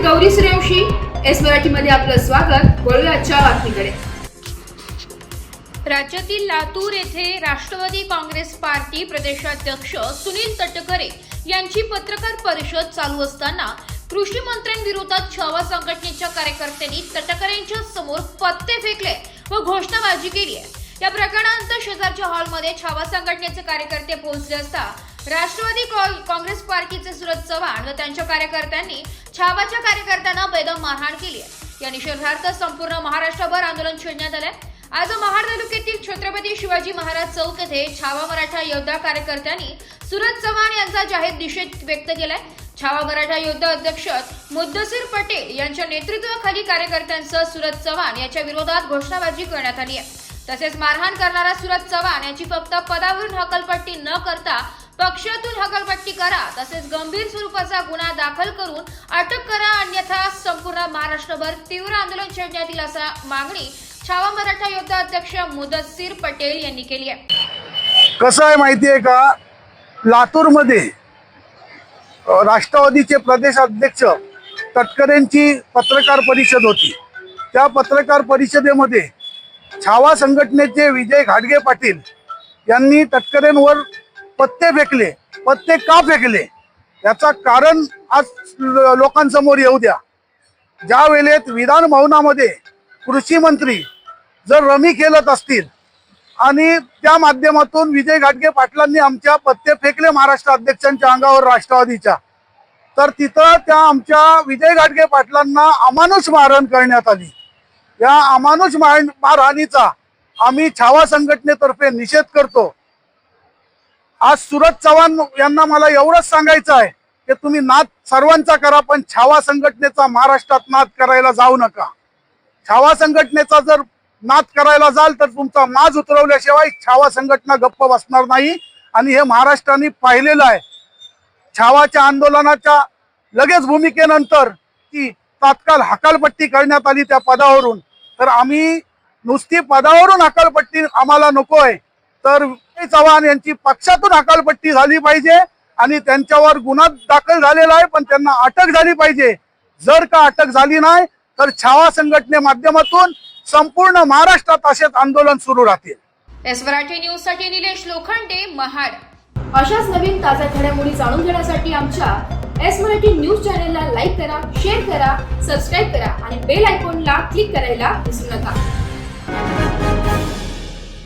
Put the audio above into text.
Gauri Suryavanshi, S मराठीमध्ये आपलं स्वागत। वळूया आजच्या बातमीकडे। राज्यातील लातूर येथे राष्ट्रवादी काँग्रेस पार्टी प्रदेशाध्यक्ष सुनील तटकरे यांची पत्रकार परिषद चालू असताना कृषी मंत्र्यांविरोधात छावा संघटनेच्या कार्यकर्त्यांनी तटकरेंच्या समोर पत्ते फेकले व घोषणाबाजी केली आहे। या प्रकरणानंतर शेजारच्या हॉलमध्ये छावा संघटनेचे कार्यकर्ते पोहोचले असता राष्ट्रवादी काँग्रेस पार्टीचे सुरज चव्हाण व त्यांच्या कार्यकर्त्यांनी छावाच्या कार्यकर्त्यांना बेदम मारहाण केली आहे। या निषेधार्थ संपूर्ण महाराष्ट्रभर आंदोलन छेडण्यात आले। आज महाड तालुक्यातील छत्रपती शिवाजी महाराज चौक येथे छावा मराठा योद्धा कार्यकर्त्यांनी सुरज चव्हाण यांचा जाहीर निषेध व्यक्त केलाय। छावा मराठा योद्धा अध्यक्ष मुद्दसीर पटेल यांच्या नेतृत्वाखाली कार्यकर्त्यांसह सुरज चव्हाण यांच्या विरोधात घोषणाबाजी करण्यात आली आहे। तसेच मारहाण करणारा सुरज चव्हाण यांची फक्त पदावरून हकालपट्टी न करता पक्षातून हकालपट्टी करा, तसेच गंभीर स्वरूपाचा गुन्हा दाखल करून अटक करा, अन्यथा संपूर्ण महाराष्ट्रभर तीव्र आंदोलन छेडण्यात येईल असा मागणी छावा मराठा योद्धा अध्यक्ष मुद्दसीर पटेल यांनी केली आहे। कसं आहे माहिती आहे का, लातूरमध्ये राष्ट्रवादीचे प्रदेश अध्यक्ष तटकरेंची पत्रकार परिषद होती। त्या पत्रकार परिषदेमध्ये छावा संघटनेचे विजय घाटगे पाटील यांनी तटकरेंवर पत्ते फेकले। पत्ते का फेकले याचा कारण आज लोकांसमोर येऊ द्या। ज्या वेळेत विधान भवनामध्ये कृषी मंत्री जर रमी खेळत असतील आणि त्या माध्यमातून विजय घाटगे पाटलांनी आमच्या पत्ते फेकले महाराष्ट्र अध्यक्षांच्या अंगावर राष्ट्रवादीच्या, तर तिथं त्या आमच्या विजय घाटगे पाटलांना अमानुष मारहाण करण्यात आली। या अमानुष मारहाणीचा आम्ही छावा संघटनेतर्फे निषेध करतो। आज सुरज चव्हाण यांना मला एवढंच सांगायचं आहे की तुम्ही नाद सर्वांचा करा, पण छावा संघटनेचा महाराष्ट्रात नाद करायला जाऊ नका। छावा संघटनेचा जर नाद करायला जाल तर तुमचा माज उतरवल्याशिवाय छावा संघटना गप्प बसणार नाही। आणि हे महाराष्ट्राने पाहिलेलं आहे। छावाच्या आंदोलनाच्या लगेच भूमिकेनंतर ती तात्काळ हकालपट्टी करण्यात आली त्या पदावरून। तर आम्ही नुसती पदावरून हकालपट्टी आम्हाला नकोय, तर विजय चव्हाण यांची पक्षातून हकालपट्टी झाली पाहिजे आणि त्यांच्यावर गुन्हा दाखल झालेला आहे, पण त्यांना अटक झाली पाहिजे। जर का अटक झाली नाही तर छावा संघटने माध्यमातून संपूर्ण महाराष्ट्रात असेच आंदोलन सुरू राहतील। एस मराठी न्यूज साठी निलेश लोखंडे, महाड। अशाच नवीन ताज्या घडामोडी जाणून घेण्यासाठी आमच्या एस मराठी न्यूज चॅनलला लाईक करा, शेअर करा, सबस्क्राईब करा आणि बेल आयकॉनला क्लिक करायला विसरू नका।